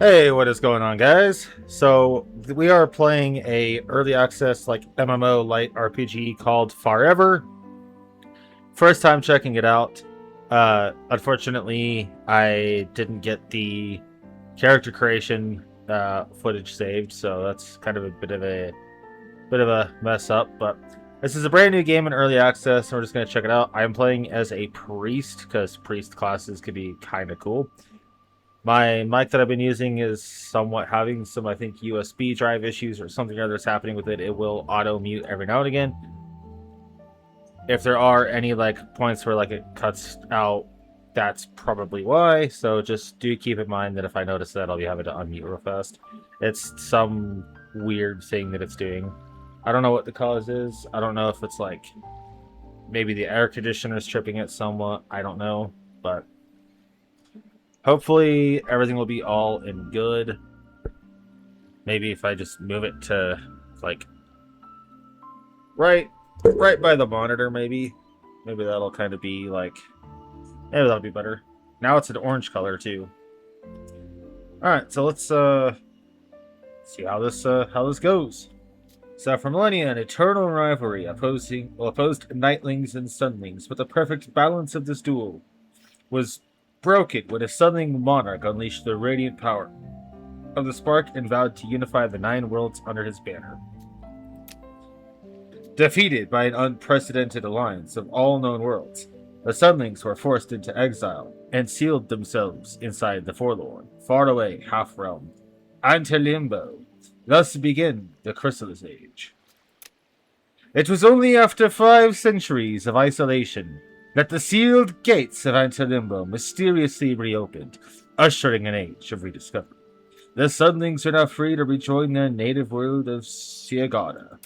Hey, what is going on, guys? So we are playing a early access MMO light RPG called Farever. First time checking it out. Unfortunately, I didn't get the character creation footage saved, so that's kind of a bit of a mess up. But this is a brand new game in early access, and we're just gonna check it out. I'm playing as a priest because priest classes could be kind of cool. My mic that I've been using is somewhat having some, I think, USB drive issues or something or other is happening with it. It will auto mute every now and again. If there are any points where it cuts out, that's probably why. So just do keep in mind that if I notice that, I'll be having to unmute real fast. It's some weird thing that it's doing. I don't know what the cause is. I don't know if it's maybe the air conditioner is tripping it somewhat. I don't know, but hopefully everything will be all in good. Maybe if I just move it to right by the monitor, maybe that'll kind of be maybe that'll be better. Now it's an orange color too. All right, so let's see how this goes. So for millennia, an eternal rivalry opposed knightlings and sunlings, but the perfect balance of this duel was broken when a sunling monarch unleashed the radiant power of the spark and vowed to unify the 9 worlds under his banner. Defeated by an unprecedented alliance of all known worlds, the sunlings were forced into exile and sealed themselves inside the forlorn, faraway half-realm, Antelimbo. Thus began the Chrysalis Age. It was only after 5 centuries of isolation that the sealed gates of Antelimbo mysteriously reopened, ushering an age of rediscovery. The Sunlings are now free to rejoin their native world of Siagata.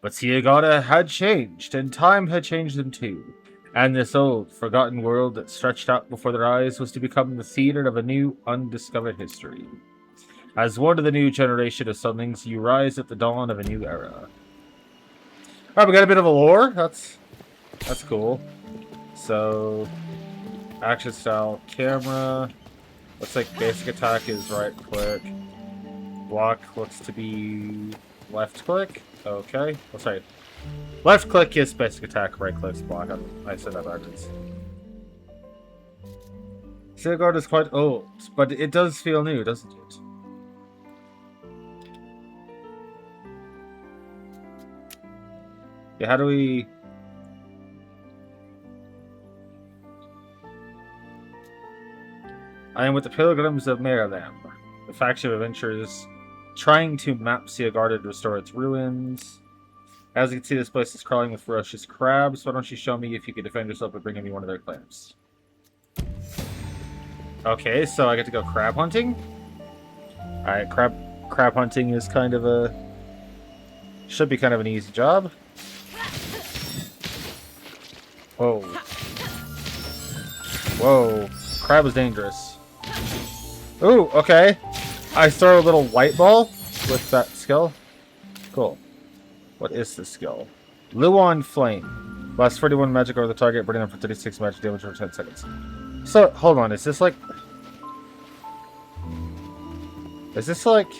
But Siagata had changed, and time had changed them too, and this old, forgotten world that stretched out before their eyes was to become the theater of a new, undiscovered history. As one of the new generation of Sunlings, you rise at the dawn of a new era. Alright, we got a bit of a lore. That's cool. So, action style, camera. Looks like basic attack is right click. Block looks to be left click. Okay. Oh, sorry. Left click is basic attack, right click's block. I said that backwards. Sigurd is quite old, but it does feel new, doesn't it? Yeah, how do we... I am with the Pilgrims of Maryland, the faction of adventurers trying to map Siagarda to restore its ruins. As you can see, this place is crawling with ferocious crabs. Why don't you show me if you can defend yourself by bringing me one of their clams? Okay, so I get to go crab hunting? Alright, crab hunting is kind of a... should be kind of an easy job. Whoa. Whoa. Crab is dangerous. Ooh, okay. I throw a little white ball with that skill. Cool. What is this skill? Luon Flame. Lasts 41 magic over the target, burning them for 36 magic damage for 10 seconds. So, hold on. Is this like... is this like...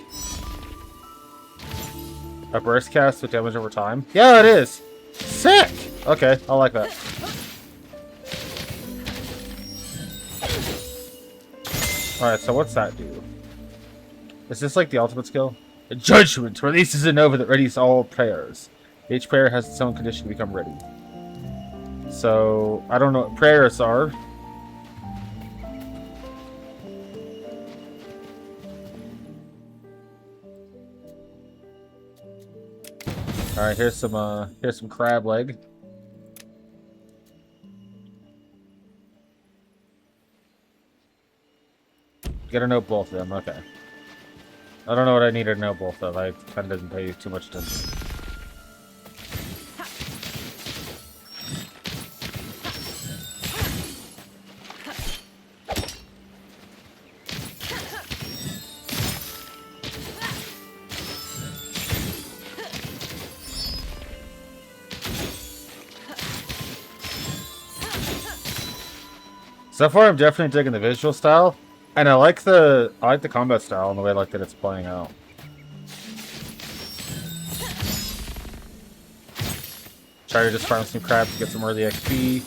a burst cast with damage over time? Yeah, it is! Sick! Okay, I like that. Alright, so what's that do? Is this like the ultimate skill? The Judgment releases a nova that readies all prayers. Each prayer has its own condition to become ready. So, I don't know what prayers are. Alright, here's some crab leg. Gotta know both of them, okay. I don't know what I need to know both of. I kind of didn't pay too much attention. So far, I'm definitely digging the visual style. And I like the combat style and the way that it's playing out. Try to just farm some crabs to get some early XP.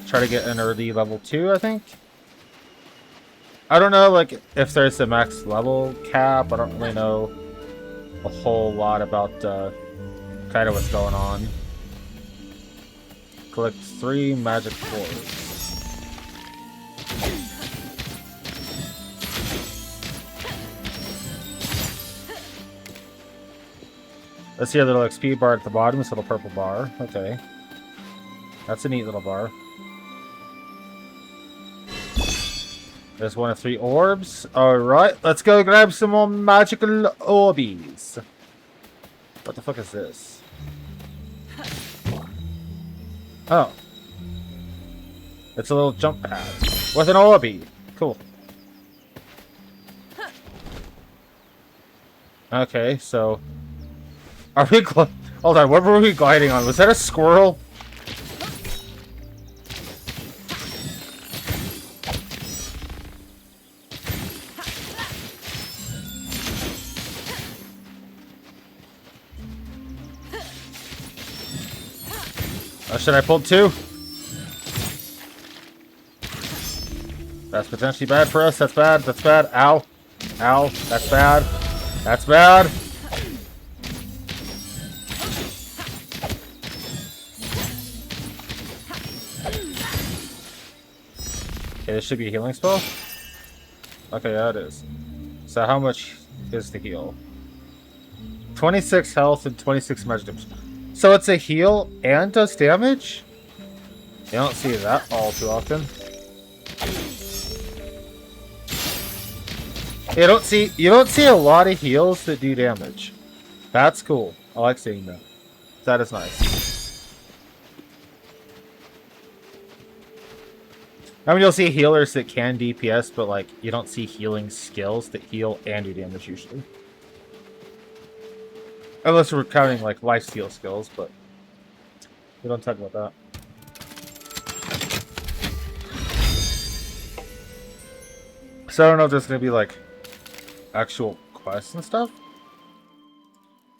Try to get an early level 2, I think. I don't know, like, if there's a max level cap. I don't really know a whole lot about kind of what's going on. Collect 3 magic orbs. Let's see a little XP bar at the bottom, this little purple bar. Okay. That's a neat little bar. There's 1 of 3 orbs. Alright, let's go grab some more magical orbies. What the fuck is this? Oh. It's a little jump pad with an orbie. Cool. Okay, so... Are we hold on, what were we gliding on? Was that a squirrel? Should I pull 2? That's potentially bad for us. That's bad. That's bad. Ow. Ow. That's bad. That's bad. Okay, this should be a healing spell. Okay, yeah, it is. So how much is the heal? 26 health and 26 magic damage. So it's a heal and does damage? You don't see that all too often. You don't see a lot of heals that do damage. That's cool. I like seeing that. That is nice. I mean, you'll see healers that can DPS, but like you don't see healing skills that heal and do damage usually. Unless we're counting like lifesteal skills, but we don't talk about that. So I don't know if there's gonna be like actual quests and stuff.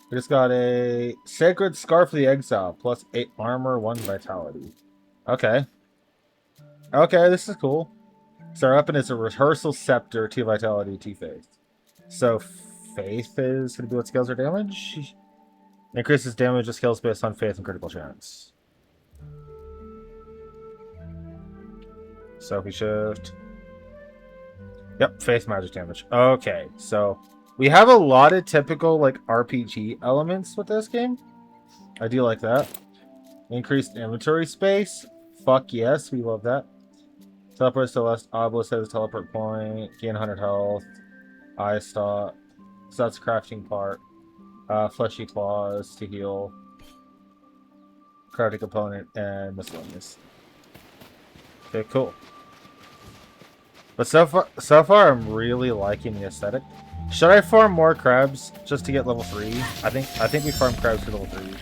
We just got a Sacred Scarf of the Exile, plus 8 armor, 1 vitality. Okay. Okay, this is cool. So our weapon is a Rehearsal Scepter, 2 vitality, 2 faith. So faith is going to be what scales our damage. Increases damage of skills based on faith and critical chance. So if we shift... Yep, faith magic damage. Okay, so we have a lot of typical like RPG elements with this game. I do like that. Increased inventory space. Fuck yes, we love that. Teleport to last obelisk has a teleport point. Gain 100 health. Eye stop. So that's a crafting part. Fleshy claws to heal. Crafting component and miscellaneous. Okay, cool. But so far I'm really liking the aesthetic. Should I farm more crabs just to get level 3? I think we farm crabs to level 3.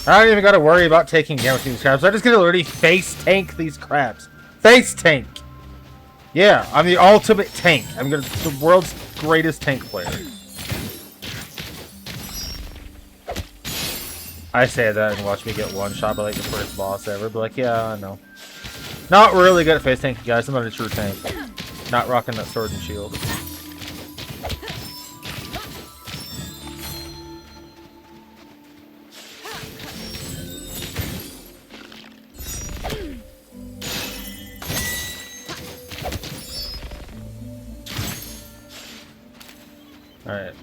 I don't even gotta worry about taking damage from these crabs. I'm just gonna literally face tank these crabs. Face tank! Yeah, I'm the ultimate tank. I'm the world's greatest tank player. I say that and watch me get one shot by like the first boss ever. But like, yeah, I know. Not really good at face tanking, guys. I'm not a true tank. Not rocking that sword and shield. Alright.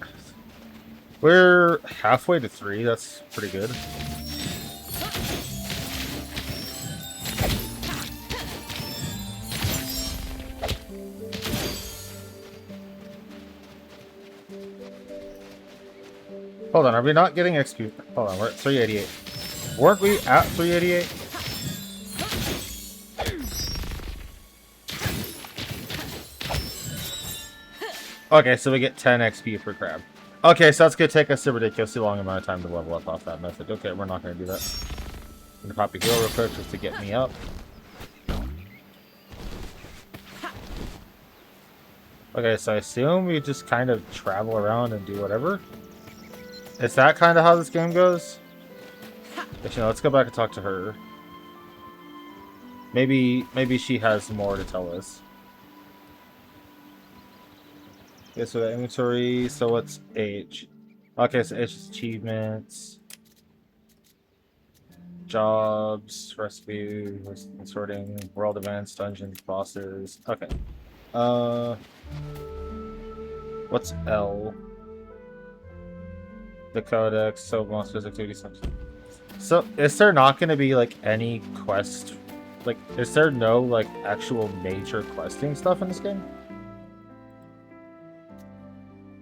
We're halfway to 3. That's pretty good. Hold on, are we not getting XP? Hold on, we're at 388. Weren't we at 388? Okay, so we get 10 XP per crab. Okay, so that's going to take us a ridiculously long amount of time to level up off that method. Okay, we're not going to do that. I'm going to pop a heal real quick just to get me up. Okay, so I assume we just kind of travel around and do whatever. Is that kind of how this game goes? Actually, no, let's go back and talk to her. Maybe she has more to tell us. Okay, so the inventory, so what's age? Okay, so age is achievements, jobs, recipe, sorting, world events, dungeons, bosses. Okay. What's L? The codex, so monsters, activity, something. So, is there not going to be like any quest? Like, is there no like actual major questing stuff in this game?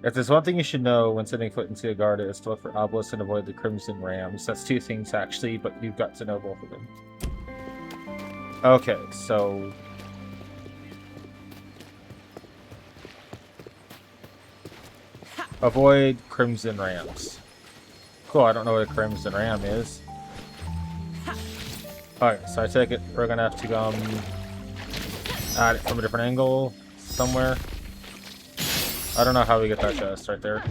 If there's one thing you should know when setting foot into Agartha is to look for obelisks and avoid the Crimson Rams. That's two things actually, but you've got to know both of them. Okay, so avoid Crimson Rams. Cool, I don't know what a Crimson Ram is. Alright, so I take it we're gonna have to at it from a different angle somewhere. I don't know how we get that chest right there.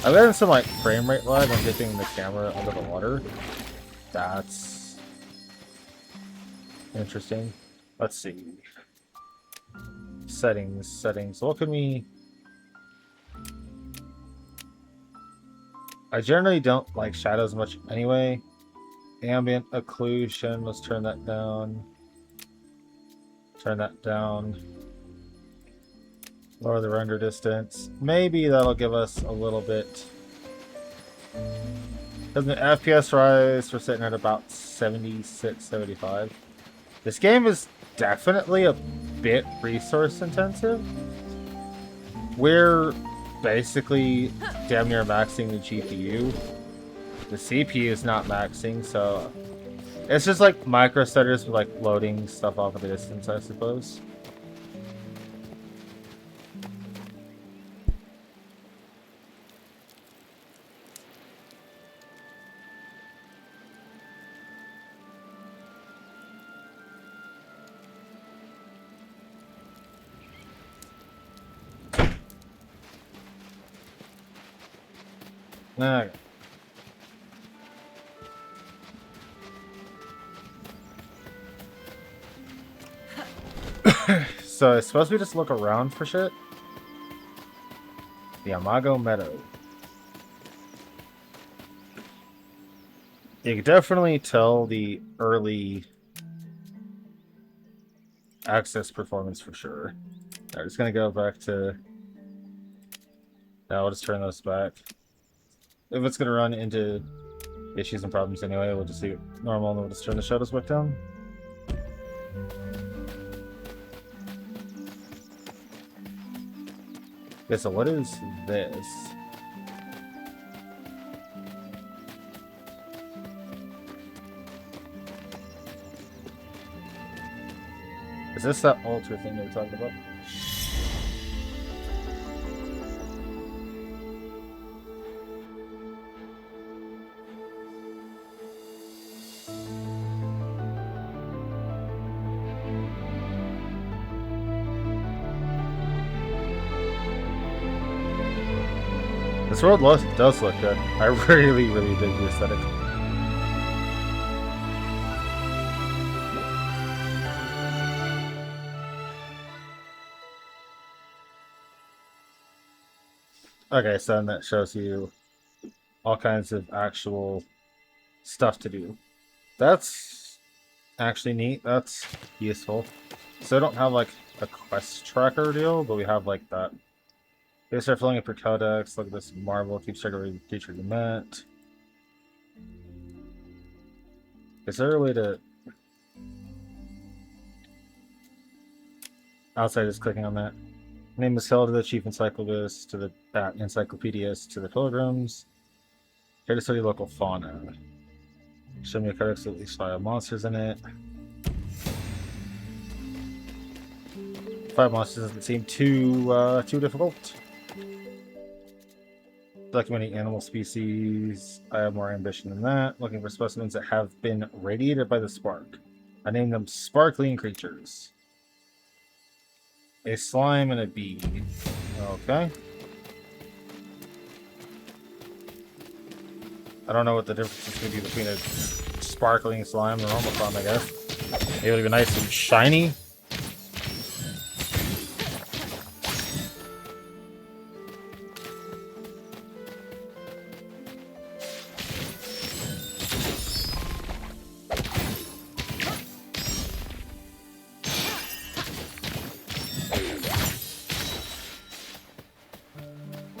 I'm getting some like frame rate lag when dipping the camera under the water. That's interesting. Let's see. Settings. What can we... I generally don't like shadows much anyway. Ambient occlusion, let's turn that down. Turn that down. Lower the render distance. Maybe that'll give us a little bit. Doesn't the FPS rise? We're sitting at about 76, 75. This game is definitely a bit resource intensive. We're basically damn near maxing the GPU. The CPU is not maxing, so it's just like micro stutters with like loading stuff off of the distance, I suppose. Okay. So I suppose we just look around for shit. The Amago Meadow. You can definitely tell the early access performance for sure. I'm just gonna go back to... Now I'll just turn those back. If it's gonna run into issues and problems anyway, we'll just leave it normal and we'll just turn the shadows back down. Okay, so what is this? Is this that altar thing they were talking about? This world does look good. I really dig the aesthetic. Okay, so then that shows you all kinds of actual stuff to do. That's actually neat. That's useful. So I don't have like a quest tracker deal, but we have like that. They start filling up your codex. Look at this marble. Keeps track of every feature you met. Is there a way to... Outside is clicking on that. Name is held to the chief encyclopedist, to the encyclopedias, to the pilgrims. Here to study local fauna. Show me a codex with at least 5 monsters in it. 5 monsters doesn't seem too difficult. Documenting animal species. I have more ambition than that. Looking for specimens that have been radiated by the spark. I named them sparkling creatures. A slime and a bee. Okay. I don't know what the difference is going to be between a sparkling slime and a normal slime, I guess. Maybe it'll be nice and shiny.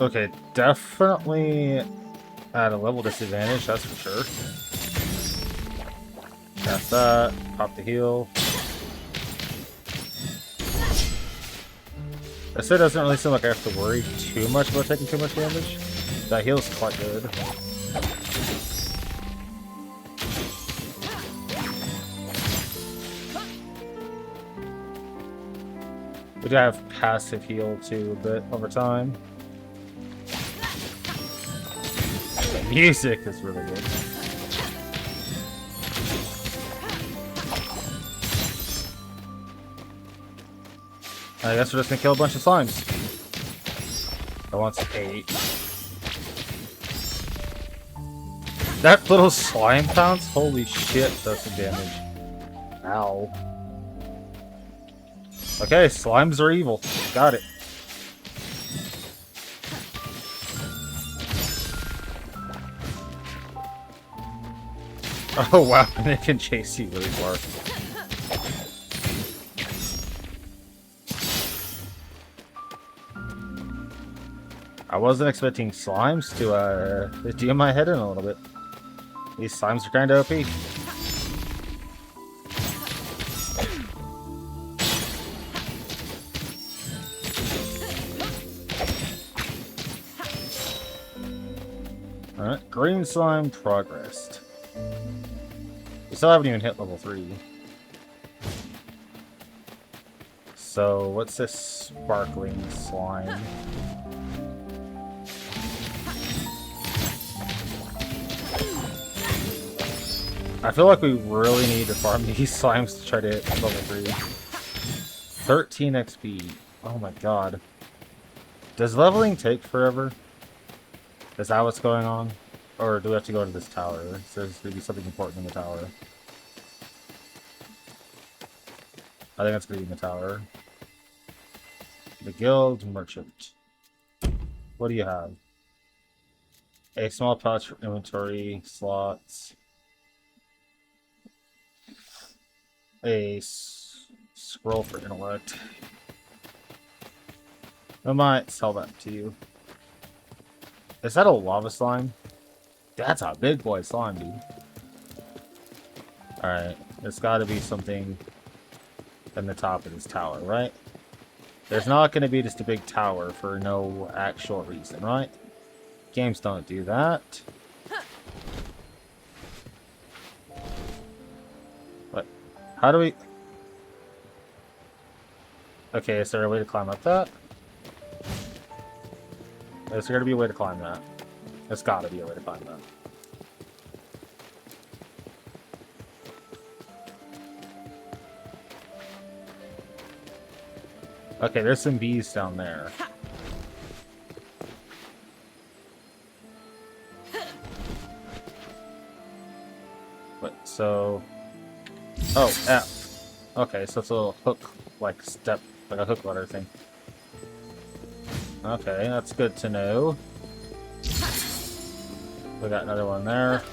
Okay, definitely at a level disadvantage, that's for sure. Cast that, pop the heal. This side doesn't really seem like I have to worry too much about taking too much damage. That heal's quite good. We do have passive heal too a bit over time. The music is really good. I guess we're just gonna kill a bunch of slimes. I want 8. That little slime pounce? Holy shit, does some damage. Ow. Okay, slimes are evil. Got it. Oh wow, and it can chase you really far. I wasn't expecting slimes to do my head in a little bit. These slimes are kind of OP. Alright, green slime progressed. We still haven't even hit level 3. So, what's this sparkling slime? I feel like we really need to farm these slimes to try to hit level 3. 13 XP. Oh my god. Does leveling take forever? Is that what's going on? Or do we have to go to this tower? So there's going to be something important in the tower. I think that's going to be in the tower. The guild merchant. What do you have? A small pouch for inventory slots. A scroll for intellect. I might sell that to you. Is that a lava slime? That's a big boy slime, dude. Alright, there's gotta be something in the top of this tower, right? There's not gonna be just a big tower for no actual reason, right? Games don't do that. What? How do we... Okay, is there a way to climb up that? There's gotta be a way to climb that. There's gotta be a way to climb that. Okay, there's some bees down there. But so... Oh, F. Okay, so it's a little hook, like step, like a hook ladder thing. Okay, that's good to know. We got another one there.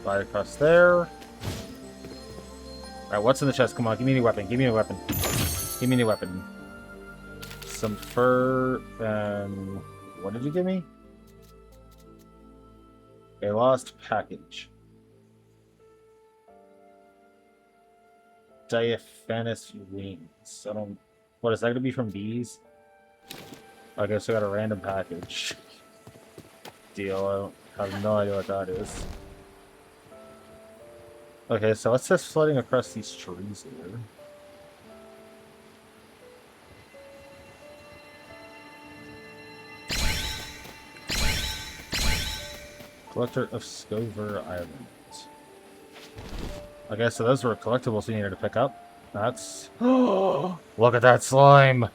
Right across there. Alright, what's in the chest? Come on, give me a new weapon. Give me a weapon. Give me a new weapon. Some fur, and... What did you give me? A lost package. Diaphanous wings. I don't... What, is that gonna be from bees? I guess I got a random package. Deal, I have no idea what that is. Okay, so what's this floating across these trees here? Collector of Scover Island. Okay, so those were collectibles we needed to pick up. That's... Look at that slime!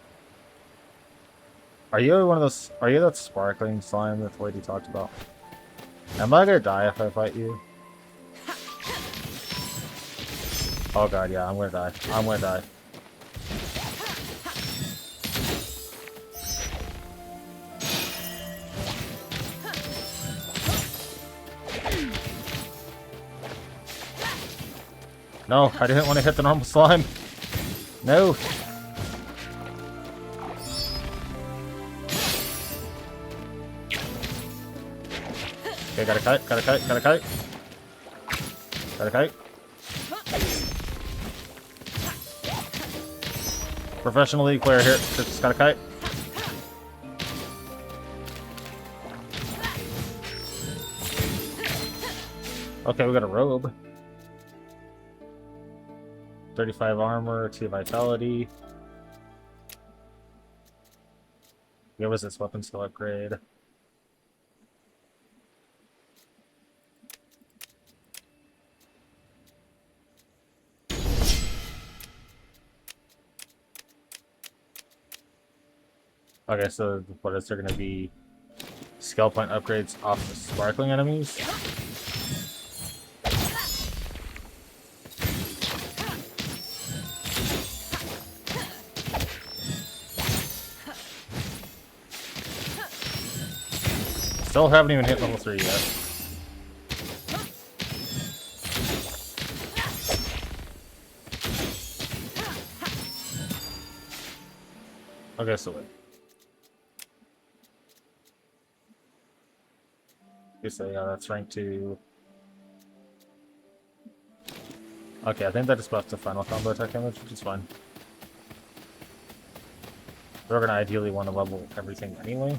Are you one of those... Are you that sparkling slime that the lady talked about? Am I gonna die if I fight you? Oh god, yeah, I'm gonna die. I'm gonna die. No, I didn't want to hit the normal slime. No. Okay, gotta kite, gotta kite, gotta kite. Gotta kite. Professional league player here. Just gotta kite. Okay, we got a robe. 35 armor, 2 vitality. What was this weapon skill upgrade? Okay, so what is there going to be? Skill point upgrades off the sparkling enemies? Still haven't even hit level 3 yet. Okay, so wait. You say, yeah, that's rank 2. Okay, I think that just buffs the final combo attack damage, which is fine. We're gonna ideally want to level everything anyway.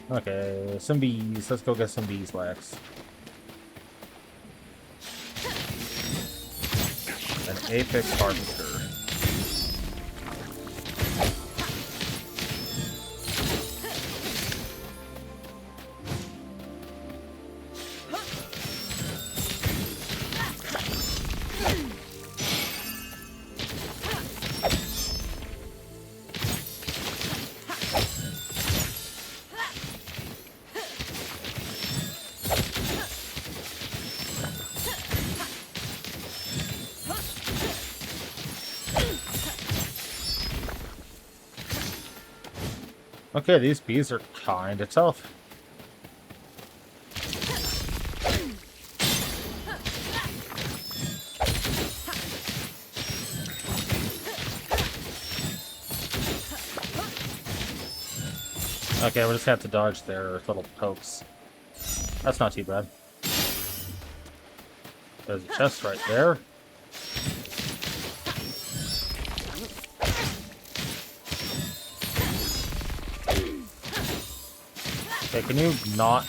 Okay, some bees. Let's go get some beeswax. An apex harvester. Okay, these bees are kinda tough. Okay, we'll just have to dodge their little pokes. That's not too bad. There's a chest right there. Okay, can you not...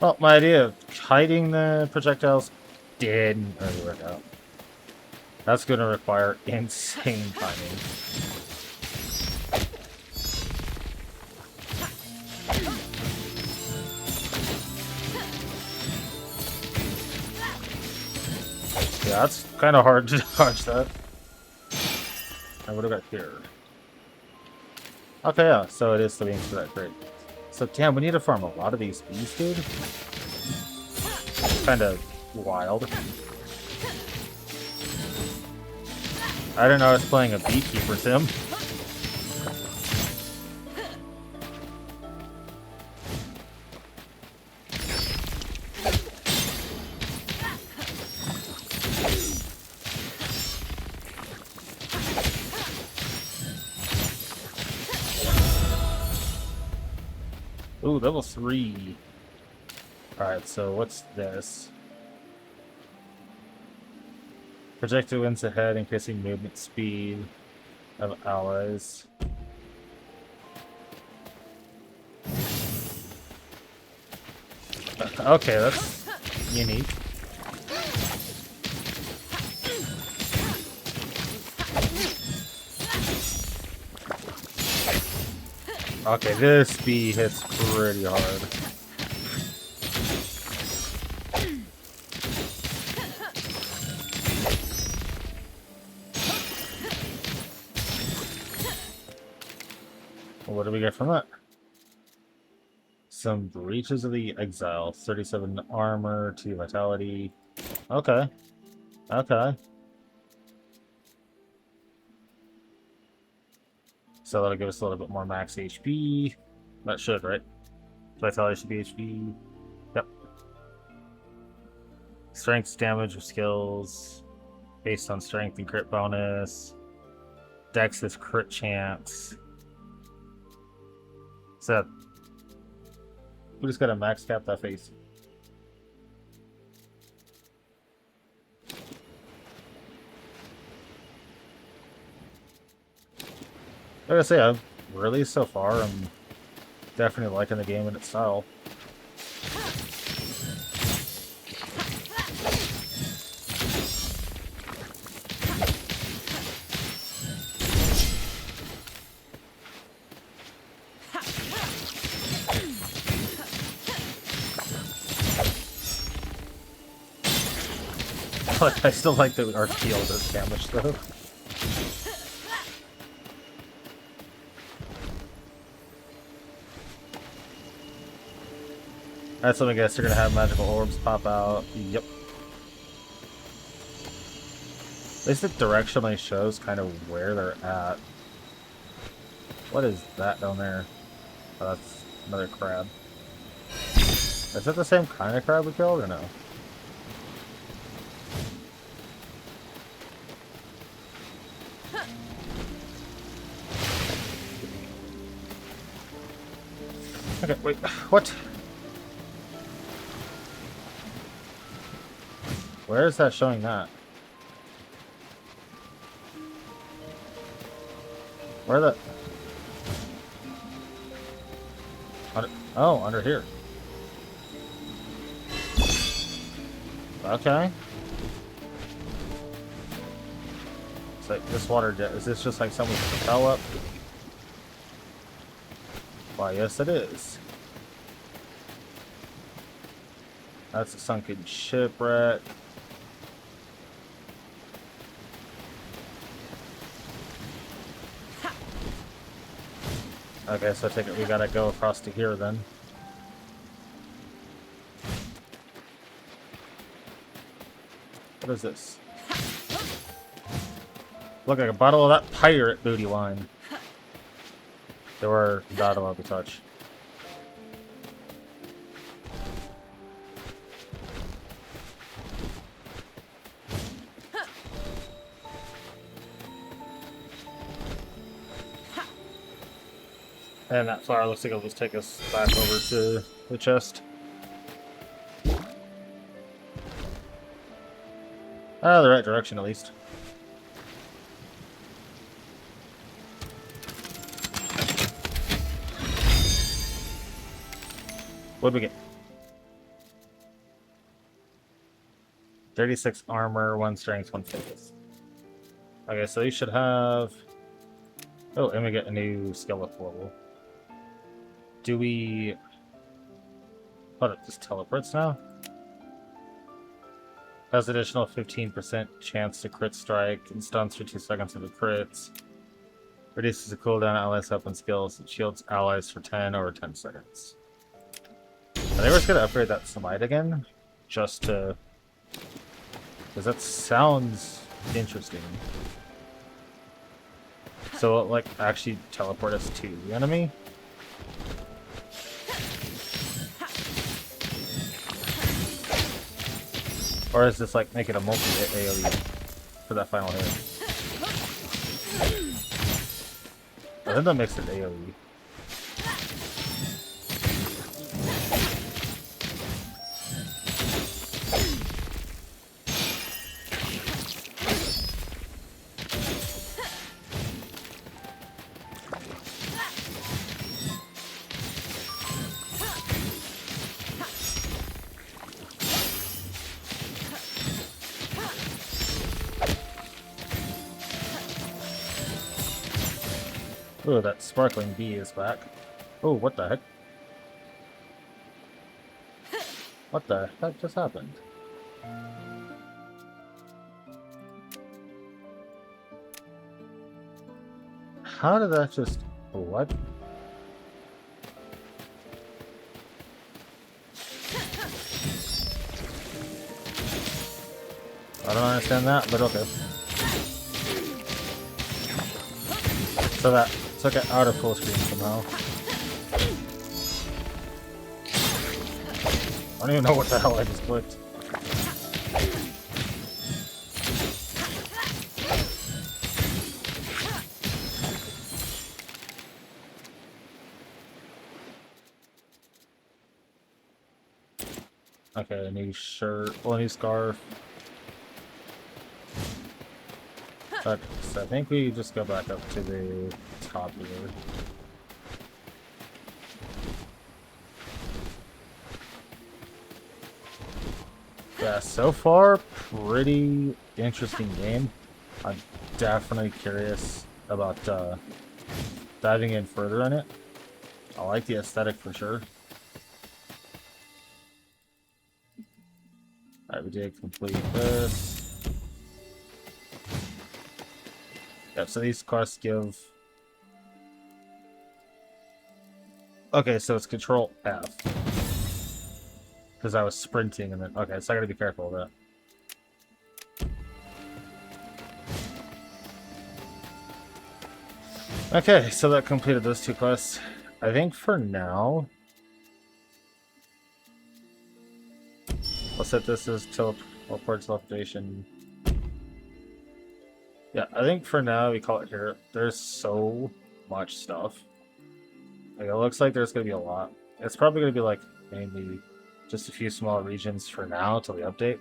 Well, my idea of hiding the projectiles didn't really work out. That's going to require insane timing. Yeah, that's kind of hard to dodge that. And what do we got here? Okay, yeah, so it is the beans for that crate. So, damn, we need to farm a lot of these bees, dude. Kind of wild. I didn't know I was playing a beekeeper sim. Ooh, level 3. Alright, so what's this? Projectile wins ahead, increasing movement speed of allies. Okay, that's unique. Okay, this bee hits pretty hard. do we get from that? Some breaches of the exile. 37 armor, 2 vitality. Okay. Okay. So that'll give us a little bit more max HP. That should, right? Vitality should be HP. Yep. Strength, damage, or skills. Based on strength and crit bonus. Dex is crit chance. So we just gotta max cap that face. Like I say, I've really so far, I'm definitely liking the game and its style. I still like the arc heal does damage though. That's what I guess they're gonna have magical orbs pop out. Yep. At least it directionally shows kind of where they're at. What is that down there? Oh, that's another crab. Is that the same kind of crab we killed or no? Okay, wait, what? Where is that showing that? Where the... Oh, under here. Okay. It's like this water jet. Is this just like someone's propel up? Why, yes it is. That's a sunken shipwreck. Okay, so I take it we gotta go across to here then. What is this? Look like a bottle of that pirate booty wine. There were not allowed to touch. And that flower looks like it'll just take us back over to the chest. The right direction at least. What'd we get? 36 armor, 1 strength, 1 focus. Okay, so you should have... Oh, and we get a new skill up level. Do we... Oh, it just teleports now? Has additional 15% chance to crit strike and stuns for 2 seconds if it crits. Reduces the cooldown allies' weapon skills and shields allies for 10 over 10 seconds. I think we're just gonna upgrade that smite again, just to... because that sounds interesting. So it'll, like, actually teleport us to the enemy? Or is this like make it a multi-hit AoE for that final hit? I think that makes it AoE. Oh, that sparkling bee is back. Oh, what the heck? What the heck just happened? How did that just... What? I don't understand that, but okay. So that took it out of full screen somehow. I don't even know what the hell I just clicked. Okay, a new shirt, well, a new scarf. Okay, so I think we just go back up to the top here. Yeah, so far, pretty interesting game. I'm definitely curious about diving in further in it. I like the aesthetic for sure. Alright, we did complete this. Yep, so these quests give... Okay, so it's Control F. Because I was sprinting and then... Okay, so I gotta be careful of that. Okay, so that completed those two quests. I think for now... I'll set this as teleport teleportation. Yeah, I think for now we call it here. There's so much stuff. Like, it looks like there's gonna be a lot. It's probably gonna be like mainly just a few small regions for now till the update.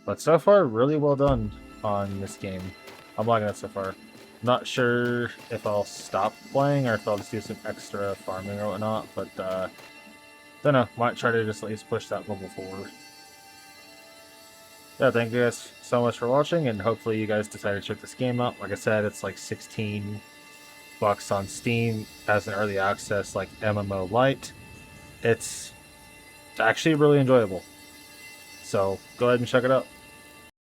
But so far, really well done on this game. I'm liking it so far. Not sure if I'll stop playing or if I'll just do some extra farming or whatnot, but don't know. Might try to just at least push that level forward. Yeah, thank you guys so much for watching, and hopefully you guys decide to check this game out. Like I said, it's like $16 on Steam as an early access like MMO LITE. It's actually really enjoyable. So go ahead and check it out.